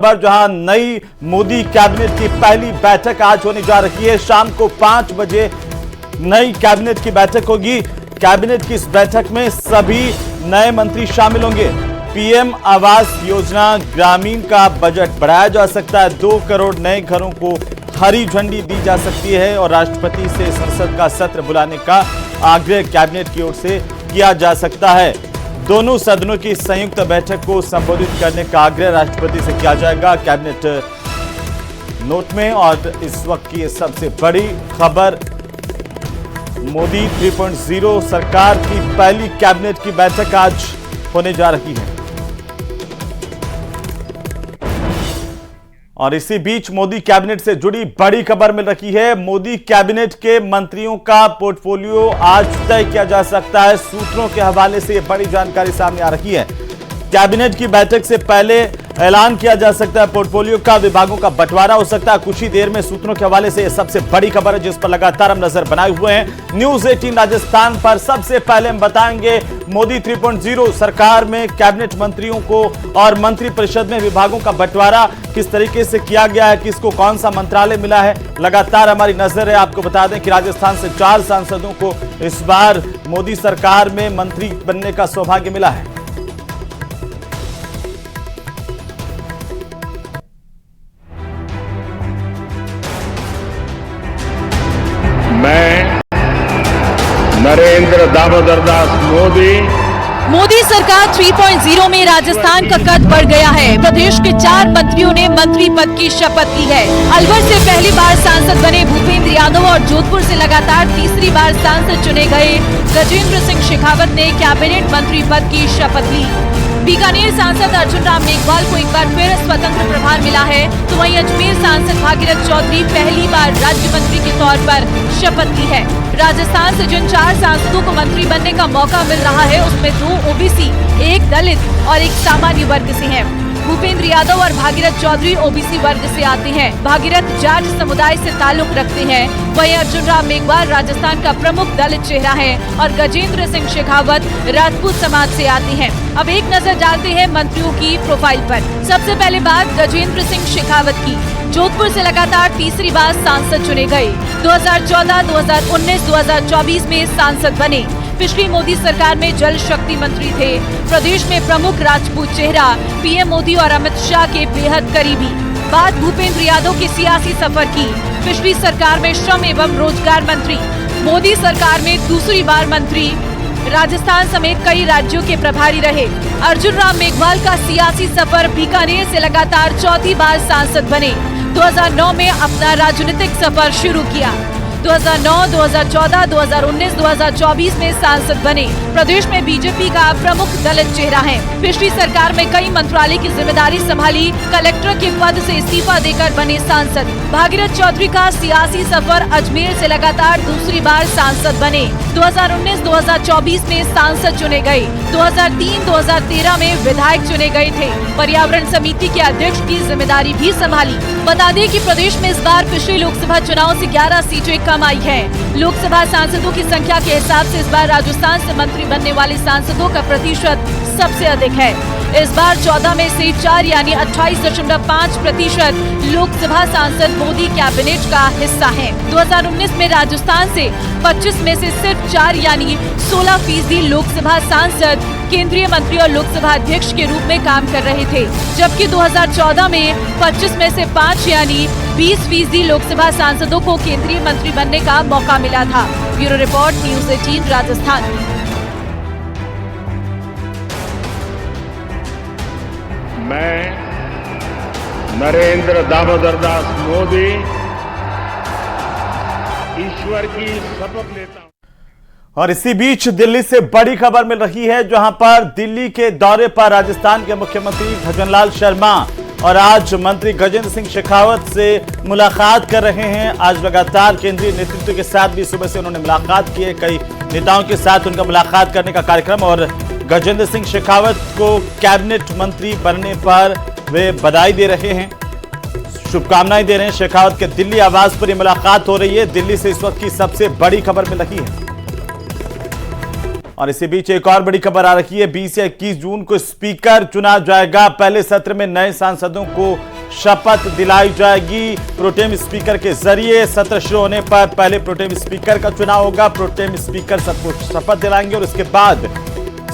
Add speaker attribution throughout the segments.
Speaker 1: जहां नई मोदी कैबिनेट की पहली बैठक आज होने जा रही है। शाम को 5 बजे नई कैबिनेट की बैठक होगी। कैबिनेट की इस बैठक में सभी नए मंत्री शामिल होंगे। पीएम आवास योजना ग्रामीण का बजट बढ़ाया जा सकता है। 2 करोड़ नए घरों को हरी झंडी दी जा सकती है और राष्ट्रपति से संसद का सत्र बुलाने का आग्रह कैबिनेट की ओर से किया जा सकता है। दोनों सदनों की संयुक्त बैठक को संबोधित करने का आग्रह राष्ट्रपति से किया जाएगा कैबिनेट नोट में। और इस वक्त की सबसे बड़ी खबर, मोदी 3.0 सरकार की पहली कैबिनेट की बैठक आज होने जा रही है। और इसी बीच मोदी कैबिनेट से जुड़ी बड़ी खबर मिल रही है। मोदी कैबिनेट के मंत्रियों का पोर्टफोलियो आज तय किया जा सकता है। सूत्रों के हवाले से यह बड़ी जानकारी सामने आ रही है। कैबिनेट की बैठक से पहले ऐलान किया जा सकता है पोर्टफोलियो का, विभागों का बंटवारा हो सकता है कुछ ही देर में। सूत्रों के हवाले से यह सबसे बड़ी खबर है जिस पर लगातार हम नजर बनाए हुए हैं। न्यूज 18 राजस्थान पर सबसे पहले हम बताएंगे मोदी 3.0 सरकार में कैबिनेट मंत्रियों को और मंत्रिपरिषद में विभागों का बंटवारा किस तरीके से किया गया है, किसको कौन सा मंत्रालय मिला है, लगातार हमारी नजर है। आपको बता दें कि राजस्थान से 4 सांसदों को इस बार मोदी सरकार में मंत्री बनने का सौभाग्य मिला है।
Speaker 2: मैं नरेंद्र दामोदर दास
Speaker 3: मोदी सरकार 3.0 में राजस्थान का कद बढ़ गया है। प्रदेश के 4 मंत्रियों ने मंत्री पद की शपथ ली है। अलवर से पहली बार सांसद बने भूपेंद्र यादव और जोधपुर से लगातार तीसरी बार सांसद चुने गए गजेंद्र सिंह शेखावत ने कैबिनेट मंत्री पद की शपथ ली। बीकानेर सांसद अर्जुन राम मेघवाल को एक बार फिर स्वतंत्र प्रभार मिला है, तो वहीं अजमेर सांसद भागीरथ चौधरी पहली बार राज्य मंत्री के तौर पर शपथ ली है। राजस्थान से जिन 4 सांसदों को मंत्री बनने का मौका मिल रहा है उसमें 2 ओबीसी, 1 दलित और 1 सामान्य वर्ग से हैं। भूपेंद्र यादव और भागीरथ चौधरी ओबीसी वर्ग से आते हैं। भागीरथ जाट समुदाय से ताल्लुक रखते हैं। वहीं अर्जुन राम मेघवाल राजस्थान का प्रमुख दलित चेहरा है और गजेंद्र सिंह शेखावत राजपूत समाज से आते हैं। अब एक नजर डालते हैं मंत्रियों की प्रोफाइल पर। सबसे पहले बात गजेंद्र सिंह शेखावत की। जोधपुर से लगातार तीसरी बार सांसद चुने गए। 2014, 2019, 2024 में सांसद बने। पिछली मोदी सरकार में जल शक्ति मंत्री थे। प्रदेश में प्रमुख राजपूत चेहरा, पीएम मोदी और अमित शाह के बेहद करीबी। बात भूपेंद्र यादव के सियासी सफर की। पिछली सरकार में श्रम एवं रोजगार मंत्री, मोदी सरकार में दूसरी बार मंत्री, राजस्थान समेत कई राज्यों के प्रभारी रहे। अर्जुन राम मेघवाल का सियासी सफर, बीकानेर से लगातार 4थी बार सांसद बने। 2009 में अपना राजनीतिक सफर शुरू किया। 2009, 2014, 2019, 2024 में सांसद बने। प्रदेश में बीजेपी का प्रमुख दलित चेहरा है। पिछली सरकार में कई मंत्रालय की जिम्मेदारी संभाली। कलेक्टर के पद से इस्तीफा देकर बने सांसद। भागीरथ चौधरी का सियासी सफर, अजमेर से लगातार दूसरी बार सांसद बने। 2019, 2024 में सांसद चुने गए। 2003, 2013 में विधायक चुने गए थे। पर्यावरण समिति के अध्यक्ष की जिम्मेदारी भी संभाली। बता दें कि प्रदेश में इस बार पिछले लोकसभा चुनाव से 11 सीटें कम आई है। लोकसभा सांसदों की संख्या के हिसाब से इस बार राजस्थान से मंत्री बनने वाले सांसदों का प्रतिशत सबसे अधिक है। इस बार 14 में से 4 यानी 28.5% लोकसभा सांसद मोदी कैबिनेट का हिस्सा हैं। 2019 में राजस्थान से 25 में से सिर्फ 4 यानी 16% लोकसभा सांसद केंद्रीय मंत्री और लोकसभा अध्यक्ष के रूप में काम कर रहे थे, जबकि 2014 में 25 में से 5 यानी 20% लोकसभा सांसदों को केंद्रीय मंत्री बनने का मौका मिला था। Bureau report, news 18 Rajasthan.
Speaker 2: मैं नरेंद्र दामोदर दास मोदी ईश्वर की शपथ लेता हूं।
Speaker 1: और इसी बीच दिल्ली से बड़ी खबर मिल रही है, जहां पर दिल्ली के दौरे पर राजस्थान के मुख्यमंत्री भजनलाल शर्मा और आज मंत्री गजेंद्र सिंह शेखावत से मुलाकात कर रहे हैं। आज लगातार केंद्रीय नेतृत्व के साथ भी सुबह से उन्होंने मुलाकात की है। कई नेताओं के साथ उनका मुलाकात करने का कार्यक्रम। और गजेंद्र सिंह शेखावत को कैबिनेट मंत्री बनने पर वे बधाई दे रहे हैं, शुभकामनाएं दे रहे हैं। शेखावत के दिल्ली आवास पर यह मुलाकात हो रही है। दिल्ली से इस वक्त की सबसे बड़ी खबर मिल रही है। और इसी बीच एक और बड़ी खबर आ रही है। 20 या 21 जून को स्पीकर चुना जाएगा। पहले सत्र में नए सांसदों को शपथ दिलाई जाएगी। प्रोटेम स्पीकर के जरिए सत्र शुरू होने पर पहले प्रोटेम स्पीकर का चुनाव होगा। प्रोटेम स्पीकर सबको शपथ दिलाएंगे और उसके बाद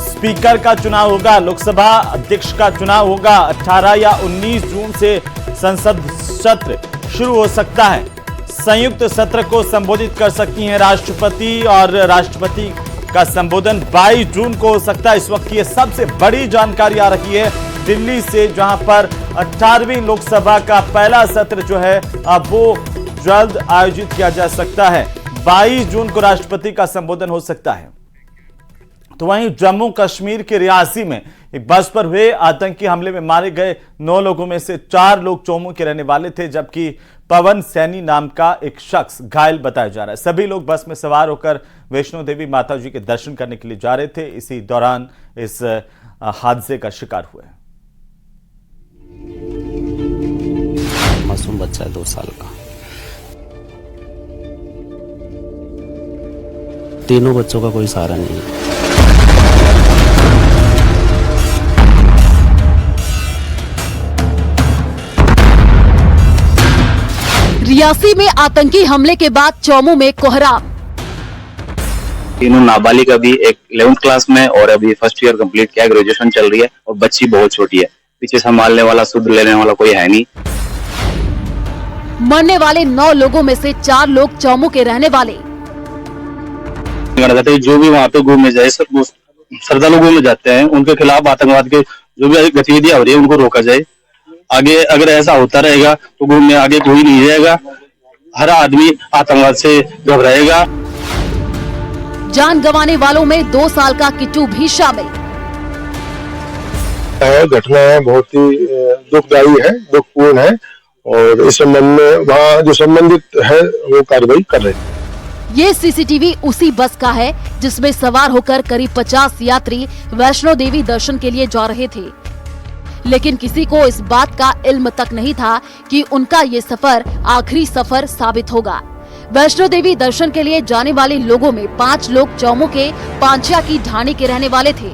Speaker 1: स्पीकर का चुनाव होगा। लोकसभा अध्यक्ष का चुनाव होगा। 18 या 19 जून से संसद सत्र शुरू हो सकता है। संयुक्त सत्र को संबोधित कर सकती हैं राष्ट्रपति और राष्ट्रपति का संबोधन 22 जून को हो सकता है। इस वक्त की सबसे बड़ी जानकारी आ रही है दिल्ली से, जहां पर 18वीं लोकसभा का पहला सत्र जो है अब वो जल्द आयोजित किया जा सकता है। 22 जून को राष्ट्रपति का संबोधन हो सकता है। तो वहीं जम्मू कश्मीर के रियासी में एक बस पर हुए आतंकी हमले में मारे गए 9 लोगों में से 4 लोग चौमू के रहने वाले थे, जबकि पवन सैनी नाम का एक शख्स घायल बताया जा रहा है। सभी लोग बस में सवार होकर वैष्णो देवी माता जी के दर्शन करने के लिए जा रहे थे। इसी दौरान इस हादसे का शिकार हुए।
Speaker 4: मासूम बच्चा है 2 साल का। तीनों बच्चों का कोई सहारा नहीं है।
Speaker 3: रियासी में आतंकी हमले के बाद चौमू में कोहराम।
Speaker 4: तीनों नाबालिग अभी एक 11th क्लास में और अभी फर्स्ट ईयर कंप्लीट किया, ग्रेजुएशन चल रही है और बच्ची बहुत छोटी है। पीछे संभालने वाला, शुद्ध लेने वाला कोई है नहीं।
Speaker 3: मरने वाले 9 लोगों में से 4 लोग चौमू के रहने वाले।
Speaker 4: जो भी वहाँ पे घूमने जाए, श्रद्धालु घूमने जाते हैं, उनके खिलाफ आतंकवाद के जो भी गतिविधियां हो रही है उनको रोका जाए। आगे अगर ऐसा होता रहेगा तो घूमने आगे कोई नहीं जाएगा। हर आदमी आतंकवाद से घबराएगा।
Speaker 3: जान गंवाने वालों में 2 साल का किट्टू भी शामिल।
Speaker 5: घटना है बहुत ही दुखदायी है, दुखपूर्ण है और इस संबंध में वहाँ जो संबंधित है वो कार्रवाई कर रहे हैं।
Speaker 3: ये सीसीटीवी उसी बस का है जिसमें सवार होकर करीब 50 यात्री वैष्णो देवी दर्शन के लिए जा रहे थे, लेकिन किसी को इस बात का इल्म तक नहीं था कि उनका ये सफर आखिरी सफर साबित होगा। वैष्णो देवी दर्शन के लिए जाने वाले लोगों में 5 लोग चौमू के पांचिया की ढाणी के रहने वाले थे।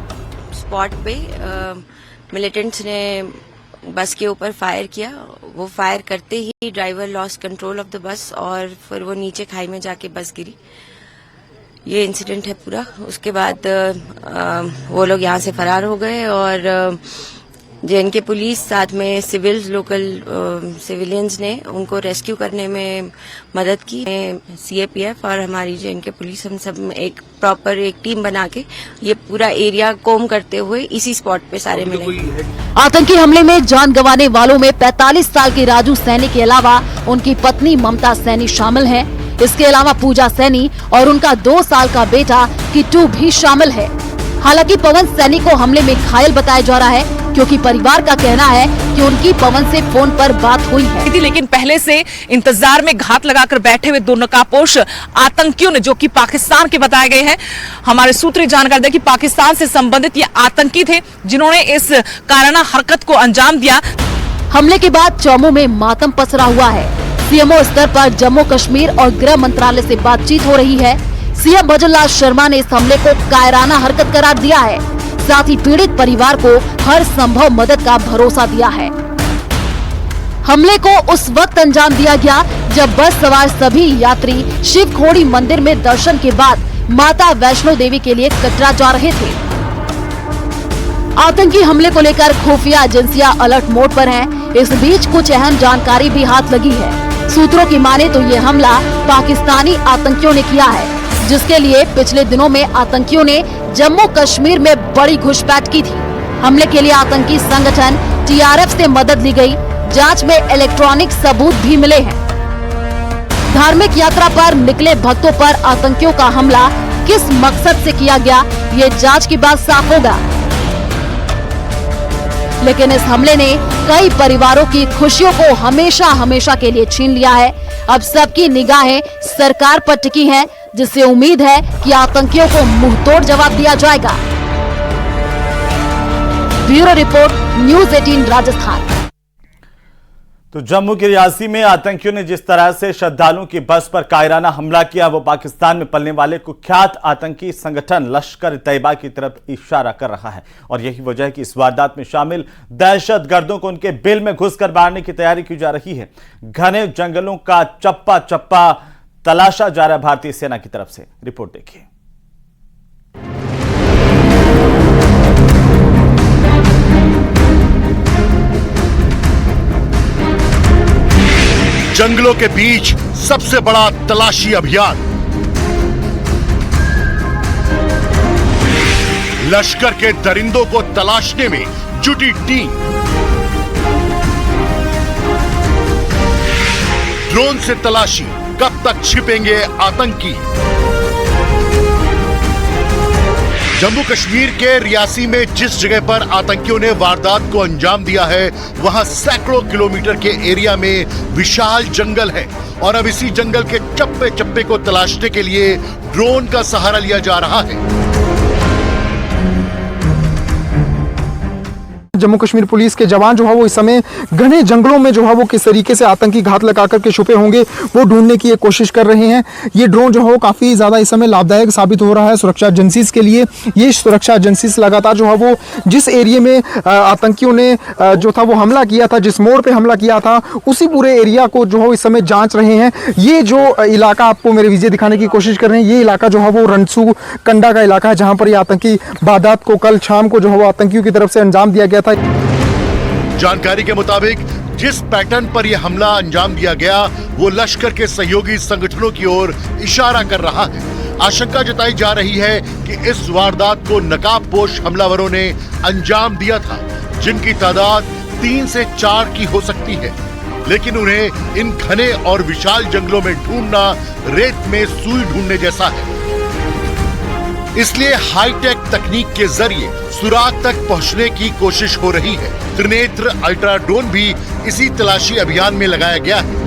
Speaker 6: स्पॉट पे मिलिटेंट्स ने बस के ऊपर फायर किया। वो फायर करते ही driver loss control of the bus और फिर वो नीचे खाई में जाके बस गिरी। ये इंसिडेंट है पूरा। उसके बाद वो लोग यहाँ से फरार हो गए और जेएनके पुलिस साथ में सिविल लोकल सिविलियंस ने उनको रेस्क्यू करने में मदद की। सीएपीएफ और हमारी जेएनके पुलिस हम सब एक प्रॉपर एक टीम बना के ये पूरा एरिया कोम करते हुए इसी स्पॉट पे सारे मिले।
Speaker 3: आतंकी हमले में जान गंवाने वालों में 45 साल के राजू सैनी के अलावा उनकी पत्नी ममता सैनी शामिल हैं। इसके अलावा पूजा सैनी और उनका 2 साल का बेटा किट्टू भी शामिल है। हालांकि पवन सैनी को हमले में घायल बताया जा रहा है, क्योंकि परिवार का कहना है कि उनकी पवन से फोन पर बात हुई है।
Speaker 7: लेकिन पहले से इंतजार में घात लगाकर बैठे हुए 2 नकाबपोश आतंकियों ने, जो कि पाकिस्तान के बताए गए हैं, हमारे सूत्र जानकारी दे कि पाकिस्तान से संबंधित ये आतंकी थे जिन्होंने इस काराना हरकत को अंजाम दिया।
Speaker 3: हमले के बाद चौमू में मातम पसरा हुआ है। सीएमओ स्तर पर जम्मू कश्मीर और गृह मंत्रालय से बातचीत हो रही है। सीएम भजनलाल शर्मा ने इस हमले को कायराना हरकत करार दिया है। साथ ही पीड़ित परिवार को हर संभव मदद का भरोसा दिया है। हमले को उस वक्त अंजाम दिया गया जब बस सवार सभी यात्री शिव खोड़ी मंदिर में दर्शन के बाद माता वैष्णो देवी के लिए कटरा जा रहे थे। आतंकी हमले को लेकर खुफिया एजेंसियां अलर्ट मोड पर हैं। इस बीच कुछ अहम जानकारी भी हाथ लगी है। सूत्रों की माने तो ये हमला पाकिस्तानी आतंकियों ने किया है, जिसके लिए पिछले दिनों में आतंकियों ने जम्मू कश्मीर में बड़ी घुसपैठ की थी। हमले के लिए आतंकी संगठन टीआरएफ से मदद ली गई। जांच में इलेक्ट्रॉनिक सबूत भी मिले हैं। धार्मिक यात्रा पर निकले भक्तों पर आतंकियों का हमला किस मकसद से किया गया, ये जांच के बाद साफ होगा। लेकिन इस हमले ने कई परिवारों की खुशियों को हमेशा हमेशा के लिए छीन लिया है। अब सबकी निगाहें सरकार पर टिकी हैं, जिससे उम्मीद है कि आतंकियों को मुंहतोड़ जवाब दिया जाएगा। Bureau report, news 18 Rajasthan.
Speaker 1: तो जम्मू के रियासी में आतंकियों ने जिस तरह से श्रद्धालुओं की बस पर कायराना हमला किया, वो पाकिस्तान में पलने वाले कुख्यात आतंकी संगठन लश्कर तैयबा की तरफ इशारा कर रहा है। और यही वजह है कि इस वारदात में शामिल दहशतगर्दों को उनके बिल में घुसकर मारने की तैयारी की जा रही है। घने जंगलों का चप्पा चप्पा तलाशा जा रहा है भारतीय सेना की तरफ से। रिपोर्ट देखिए।
Speaker 8: जंगलों के बीच सबसे बड़ा तलाशी अभियान। लश्कर के दरिंदों को तलाशने में जुटी टीम। ड्रोन से तलाशी, कब तक छिपेंगे आतंकी। जम्मू कश्मीर के रियासी में जिस जगह पर आतंकियों ने वारदात को अंजाम दिया है, वहां सैकड़ों किलोमीटर के एरिया में विशाल जंगल है और अब इसी जंगल के चप्पे चप्पे को तलाशने के लिए ड्रोन का सहारा लिया जा रहा है।
Speaker 9: जम्मू कश्मीर पुलिस के जवान जो है वो इस समय घने जंगलों में जो है वो किस तरीके से आतंकी घात लगा करके छुपे होंगे वो ढूंढने की एक कोशिश कर रहे हैं। ये ड्रोन जो है वो काफ़ी ज़्यादा इस समय लाभदायक साबित हो रहा है सुरक्षा एजेंसीज के लिए। ये सुरक्षा एजेंसीज लगातार जो है वो जिस एरिया में आतंकियों ने जो था वो हमला किया था, जिस मोड़ पर हमला किया था, उसी पूरे एरिया को जो है इस समय जाँच रहे हैं। ये जो इलाका आपको मेरे विजय दिखाने की कोशिश कर रहे हैं, ये इलाका जो है वो रनसू कंडा का इलाका है, जहाँ पर ये आतंकी वारदात को कल शाम को जो है वो आतंकियों की तरफ से अंजाम दिया गया था।
Speaker 8: जानकारी के मुताबिक जिस पैटर्न पर यह हमला अंजाम दिया गया वो लश्कर के सहयोगी संगठनों की ओर इशारा कर रहा है। आशंका जताई जा रही है कि इस वारदात को नकाबपोश हमलावरों ने अंजाम दिया था, जिनकी तादाद 3 से 4 की हो सकती है, लेकिन उन्हें इन घने और विशाल जंगलों में ढूंढना रेत में सुई ढूंढने जैसा है। इसलिए हाईटेक तकनीक के जरिए सुराग तक पहुंचने की कोशिश हो रही है। त्रिनेत्र अल्ट्रा ड्रोन भी इसी तलाशी अभियान में लगाया गया है।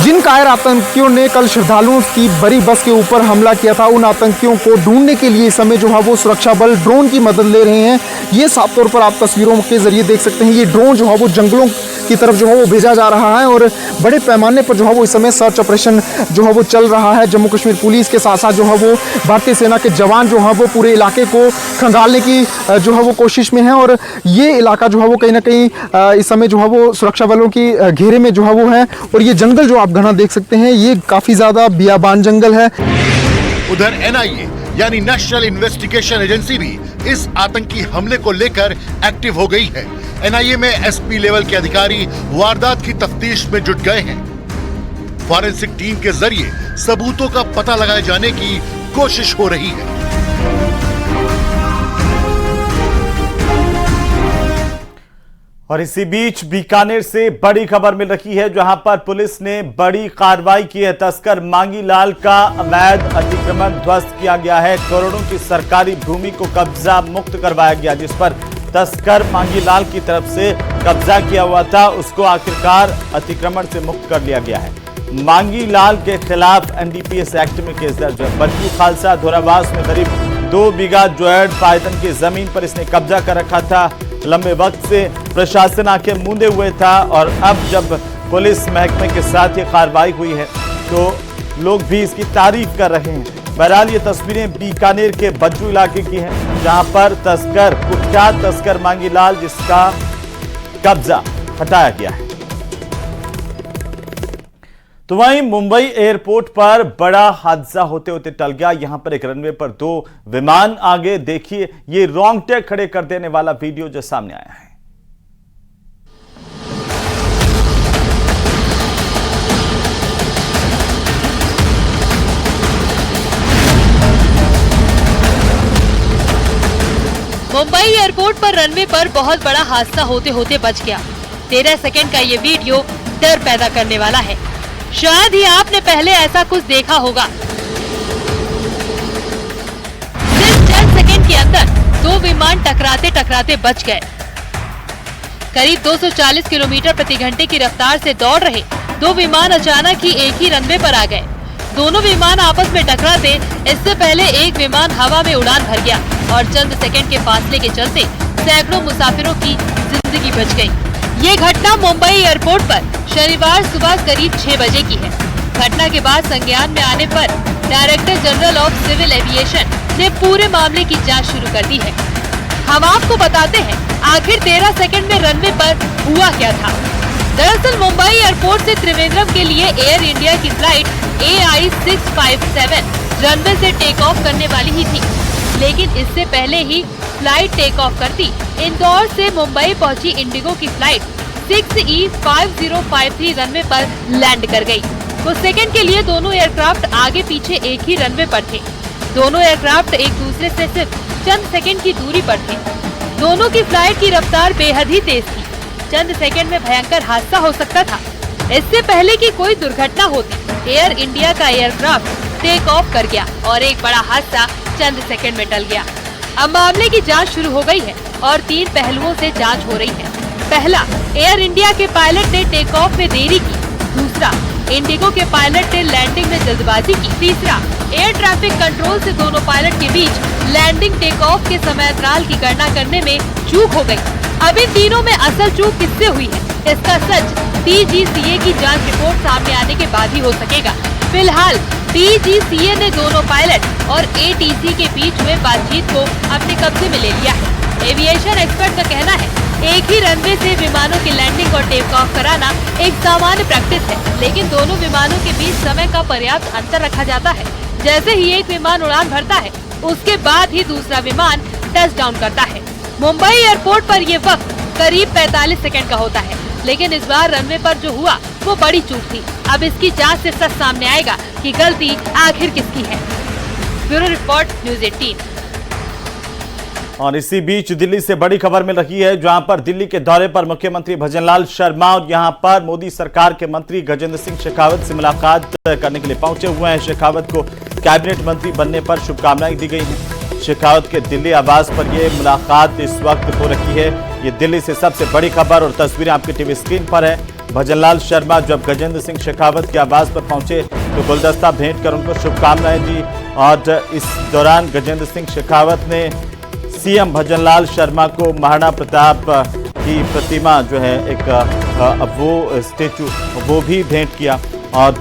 Speaker 9: जिन कायर आतंकियों ने कल श्रद्धालुओं की बड़ी बस के ऊपर हमला किया था, उन आतंकियों को ढूंढने के लिए इस समय जो है वो सुरक्षा बल ड्रोन की मदद ले रहे हैं। ये साफ तौर पर आप तस्वीरों के जरिए देख सकते हैं। ये ड्रोन जो है वो जंगलों की तरफ जो है वो भेजा जा रहा है और बड़े पैमाने पर जो है वो इस समय सर्च ऑपरेशन जो है वो चल रहा है। जम्मू कश्मीर पुलिस के साथ साथ जो है वो भारतीय सेना के जवान जो है वो पूरे इलाके को खंगालने की जो है वो कोशिश में है और ये इलाका जो है वो कहीं ना कहीं इस समय जो है वो सुरक्षा बलों की घेरे में जो है वो है। और ये जंगल जो आप घना देख सकते हैं, ये काफी ज्यादा बियाबान जंगल है।
Speaker 8: उधर NIA यानी नेशनल इन्वेस्टिगेशन एजेंसी भी इस आतंकी हमले को लेकर एक्टिव हो गई है। NIA में SP लेवल के अधिकारी वारदात की तफ्तीश में जुट गए हैं। फॉरेंसिक टीम के जरिए सबूतों का पता लगाए जाने की कोशिश हो रही है।
Speaker 1: और इसी बीच बीकानेर से बड़ी खबर मिल रही है, जहां पर पुलिस ने बड़ी कार्रवाई की है। तस्कर मांगी लाल का अवैध अतिक्रमण ध्वस्त किया गया है। करोड़ों की सरकारी भूमि को कब्जा मुक्त करवाया गया, जिस पर तस्कर मांगी लाल की तरफ से कब्जा किया हुआ था, उसको आखिरकार अतिक्रमण से मुक्त कर लिया गया है। मांगी लाल के खिलाफ NDPS एक्ट में केस दर्ज है। बरकी खालसा धोरावास में करीब 2 बीघा जोएड पायदन की जमीन पर इसने कब्जा कर रखा था। लंबे वक्त से प्रशासन आके मूंदे हुए था और अब जब पुलिस महकमे के साथ ये कार्रवाई हुई है तो लोग भी इसकी तारीफ कर रहे हैं। बहरहाल ये तस्वीरें बीकानेर के बज्जू इलाके की हैं, जहां पर तस्कर, कुख्यात तस्कर मांगी लाल, जिसका कब्जा हटाया गया है। तो वहीं मुंबई एयरपोर्ट पर बड़ा हादसा होते होते टल गया। यहां पर एक रनवे पर 2 विमान आगे, देखिए ये रोंगटे खड़े कर देने वाला वीडियो जो सामने आया है।
Speaker 3: मुंबई एयरपोर्ट पर रनवे पर बहुत बड़ा हादसा होते होते बच गया। 13 सेकंड का ये वीडियो डर पैदा करने वाला है। शायद ही आपने पहले ऐसा कुछ देखा होगा। सिर्फ 10 सेकंड के अंदर 2 विमान टकराते टकराते बच गए। करीब 240 किलोमीटर प्रति घंटे की रफ्तार से दौड़ रहे 2 विमान अचानक ही एक ही रनवे पर आ गए। दोनों विमान आपस में टकराते इससे पहले एक विमान हवा में उड़ान भर गया और चंद सेकंड के फासले के चलते सैकड़ों मुसाफिरों की जिंदगी बच गई। ये घटना मुंबई एयरपोर्ट पर शनिवार सुबह करीब 6 बजे की है। घटना के बाद संज्ञान में आने पर director general of civil aviation ने पूरे मामले की जांच शुरू कर दी है। हम आपको बताते हैं आखिर 13 सेकंड में रनवे पर हुआ क्या था। दरअसल मुंबई एयरपोर्ट से त्रिवेंद्रम के लिए एयर इंडिया की फ्लाइट AI-657 रनवे से टेक ऑफ करने वाली ही थी, लेकिन इससे पहले ही फ्लाइट टेक ऑफ करती इंदौर से मुंबई पहुंची इंडिगो की फ्लाइट 6E5053 रनवे पर लैंड कर गई। कुछ सेकंड के लिए दोनों एयरक्राफ्ट आगे पीछे एक ही रनवे पर थे। दोनों एयरक्राफ्ट एक दूसरे से सिर्फ चंद सेकंड की दूरी पर थे। दोनों की फ्लाइट की रफ्तार बेहद ही तेज थी। चंद सेकंड में भयंकर हादसा हो सकता था। इससे पहले कि कोई दुर्घटना होती, एयर इंडिया का एयरक्राफ्ट टेक ऑफ कर गया और एक बड़ा हादसा चंद सेकंड में टल गया। अब मामले की जांच शुरू हो गई है और 3 पहलुओं से जांच हो रही है। पहला, एयर इंडिया के पायलट ने टेक ऑफ में देरी की। दूसरा, इंडिगो के पायलट ने लैंडिंग में जल्दबाजी की। तीसरा, एयर ट्रैफिक कंट्रोल से दोनों पायलट के बीच लैंडिंग टेक ऑफ के समय अंतराल की गणना करने में चूक हो गई। अब इन तीनों में असल चूक किससे हुई है, इसका सच DGCA की जांच रिपोर्ट सामने आने के बाद ही हो सकेगा। फिलहाल DGCA ने दोनों पायलट और ATC के बीच हुए बातचीत को अपने कब्जे में ले लिया है। एविएशन एक्सपर्ट का कहना है एक ही रनवे से विमानों की लैंडिंग और टेक ऑफ कराना एक सामान्य प्रैक्टिस है, लेकिन दोनों विमानों के बीच समय का पर्याप्त अंतर रखा जाता है। जैसे ही एक विमान उड़ान भरता है, उसके बाद ही दूसरा विमान टच डाउन करता है। मुंबई एयरपोर्ट पर ये वक्त करीब 45 सेकंड का होता है, लेकिन इस बार रनवे पर जो हुआ वो बड़ी चूक थी। अब इसकी जांच से सच सामने आएगा कि गलती आखिर किसकी है। Bureau report, news 18।
Speaker 1: और इसी बीच दिल्ली से बड़ी खबर मिल रही है, जहां पर दिल्ली के दौरे पर मुख्यमंत्री भजनलाल शर्मा और यहां पर मोदी सरकार के मंत्री गजेंद्र सिंह शेखावत से मुलाकात करने के लिए पहुंचे हुए हैं। शेखावत को कैबिनेट मंत्री बनने पर शुभकामनाएं दी गई हैं। शेखावत के दिल्ली आवास पर यह मुलाकात इस वक्त हो रही है। ये दिल्ली से सबसे बड़ी खबर और तस्वीरें आपकी टीवी स्क्रीन पर है। भजनलाल शर्मा जब गजेंद्र सिंह शेखावत के आवास पर पहुंचे तो गुलदस्ता भेंट कर उनको शुभकामनाएं दी और इस दौरान गजेंद्र सिंह शेखावत ने सीएम भजनलाल शर्मा को महाराणा प्रताप की प्रतिमा जो है एक वो स्टेचू वो भी भेंट किया और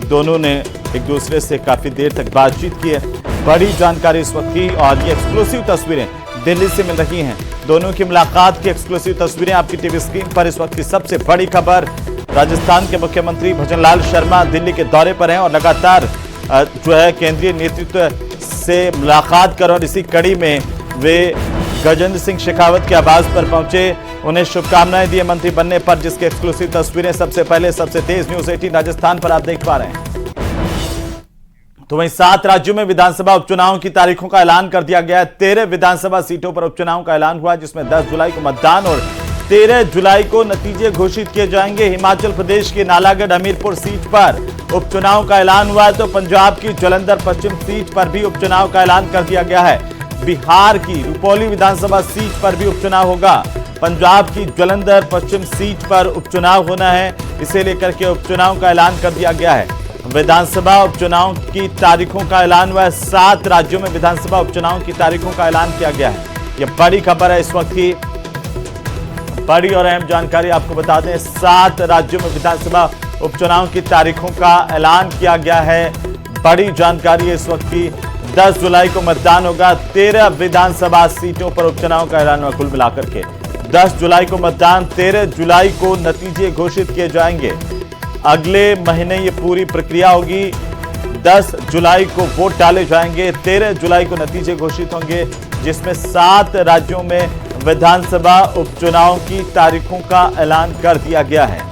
Speaker 1: दोनों ने एक दूसरे से काफी देर तक बातचीत की है। बड़ी जानकारी इस वक्त की और ये एक्सक्लूसिव तस्वीरें दिल्ली से मिल रही हैं। दोनों की मुलाकात की एक्सक्लूसिव तस्वीरें आपकी टीवी स्क्रीन पर। इस वक्त की सबसे बड़ी खबर, राजस्थान के मुख्यमंत्री भजनलाल शर्मा दिल्ली के दौरे पर हैं और लगातार जो है केंद्रीय नेतृत्व से मुलाकात कर और इसी कड़ी में वे गजेंद्र सिंह शेखावत के आवास पर पहुंचे, उन्हें शुभकामनाएं दी मंत्री बनने पर, जिसकी एक्सक्लूसिव तस्वीरें सबसे पहले सबसे तेज न्यूज़ 18 राजस्थान पर आप देख पा रहे हैं। तो वहीं 7 राज्यों में विधानसभा उपचुनाव की तारीखों का ऐलान कर दिया गया है। 13 विधानसभा सीटों पर उपचुनाव का ऐलान हुआ, जिसमें 10 जुलाई को मतदान और 13 जुलाई को नतीजे घोषित किए जाएंगे। हिमाचल प्रदेश की नालागढ़ हमीरपुर सीट पर उपचुनाव का ऐलान हुआ है, तो पंजाब की जालंधर पश्चिम सीट पर भी उपचुनाव का ऐलान कर दिया गया है। बिहार की रुपौली विधानसभा सीट पर भी उपचुनाव होगा। पंजाब की जालंधर पश्चिम सीट पर उपचुनाव होना है, इसे लेकर के उपचुनाव का ऐलान कर दिया गया है। विधानसभा उपचुनाव की तारीखों का ऐलान हुआ है। 7 राज्यों में विधानसभा उपचुनाव की तारीखों का ऐलान किया गया है। यह बड़ी खबर है, इस वक्त की बड़ी और अहम जानकारी आपको बता दें। 7 राज्यों में विधानसभा उपचुनाव की तारीखों का ऐलान किया गया है। बड़ी जानकारी है इस वक्त की। 10 जुलाई को मतदान होगा। 13 विधानसभा सीटों पर उपचुनाव का ऐलान हुआ। कुल मिलाकर के 10 जुलाई को मतदान, 13 जुलाई को नतीजे घोषित किए जाएंगे। अगले महीने ये पूरी प्रक्रिया होगी। 10 जुलाई को वोट डाले जाएंगे, 13 जुलाई को नतीजे घोषित होंगे, जिसमें 7 राज्यों में विधानसभा उपचुनाव की तारीखों का ऐलान कर दिया गया है।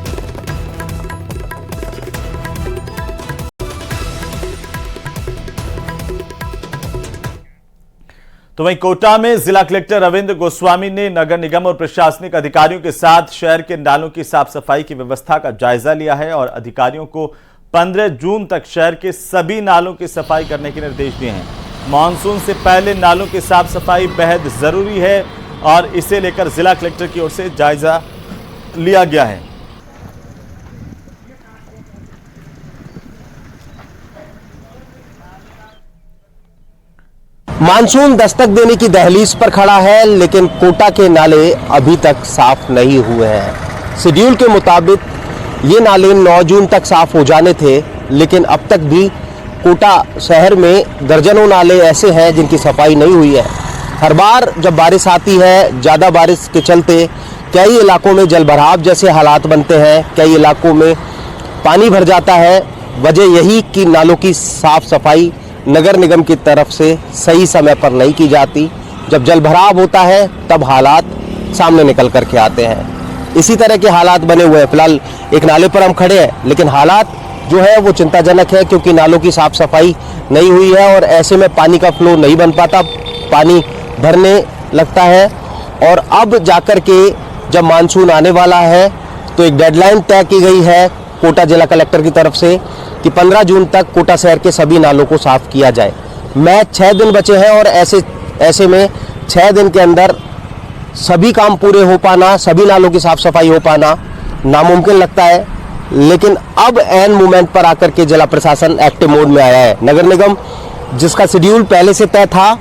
Speaker 1: तो वहीं कोटा में जिला कलेक्टर रविंद्र गोस्वामी ने नगर निगम और प्रशासनिक अधिकारियों के साथ शहर के नालों की साफ सफाई की व्यवस्था का जायजा लिया है और अधिकारियों को 15 जून तक शहर के सभी नालों की सफाई करने के निर्देश दिए हैं। मानसून से पहले नालों की साफ सफाई बेहद जरूरी है और इसे लेकर जिला कलेक्टर की ओर से जायजा लिया गया है।
Speaker 10: मानसून दस्तक देने की दहलीज पर खड़ा है, लेकिन कोटा के नाले अभी तक साफ नहीं हुए हैं। शेड्यूल के मुताबिक ये नाले 9 जून तक साफ हो जाने थे, लेकिन अब तक भी कोटा शहर में दर्जनों नाले ऐसे हैं जिनकी सफाई नहीं हुई है। हर बार जब बारिश आती है, ज़्यादा बारिश के चलते कई इलाकों में जलभराव जैसे हालात बनते हैं, कई इलाकों में पानी भर जाता है। वजह यही कि नालों की साफ सफाई नगर निगम की तरफ से सही समय पर नहीं की जाती। जब जलभराव होता है तब हालात सामने निकल करके आते हैं। इसी तरह के हालात बने हुए हैं। फिलहाल एक नाले पर हम खड़े हैं, लेकिन हालात जो है वो चिंताजनक है, क्योंकि नालों की साफ सफाई नहीं हुई है और ऐसे में पानी का फ्लो नहीं बन पाता, पानी भरने लगता है। और अब जाकर के जब मानसून आने वाला है तो एक डेडलाइन तय की गई है कोटा जिला कलेक्टर की तरफ से कि 15 जून तक कोटा शहर के सभी नालों को साफ किया जाए। मैं 6 दिन बचे हैं और ऐसे में 6 दिन के अंदर सभी काम पूरे हो पाना, सभी नालों की साफ सफाई हो पाना नामुमकिन लगता है। लेकिन अब ऐन मोमेंट पर आकर के जिला प्रशासन एक्टिव मोड में आया है। नगर निगम, जिसका शेड्यूल पहले से तय था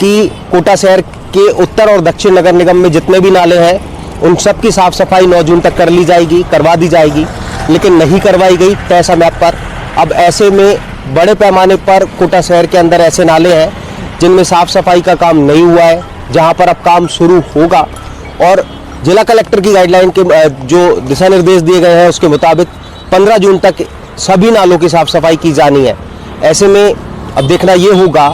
Speaker 10: कि कोटा शहर के उत्तर और दक्षिण नगर निगम में जितने भी नाले हैं उन सब की साफ सफाई 9 जून तक कर ली जाएगी, करवा दी जाएगी, लेकिन नहीं करवाई गई तय समय पर। अब ऐसे में बड़े पैमाने पर कोटा शहर के अंदर ऐसे नाले हैं जिनमें साफ सफाई का काम नहीं हुआ है, जहां पर अब काम शुरू होगा। और जिला कलेक्टर की गाइडलाइन के जो दिशा निर्देश दिए गए हैं उसके मुताबिक 15 जून तक सभी नालों की साफ सफाई की जानी है। ऐसे में अब देखना ये होगा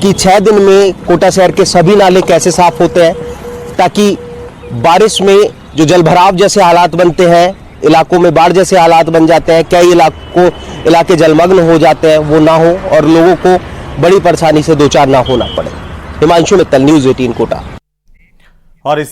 Speaker 10: कि 6 दिन में कोटा शहर के सभी नाले कैसे साफ होते हैं, ताकि बारिश में जो जलभराव जैसे हालात बनते हैं, इलाकों में बाढ़ जैसे हालात बन जाते हैं, कई इलाके जलमग्न हो जाते हैं, वो ना हो और लोगों को बड़ी परेशानी से दो चार ना होना पड़े। हिमांशु मित्तल, न्यूज़ 18 कोटा।
Speaker 1: और इसी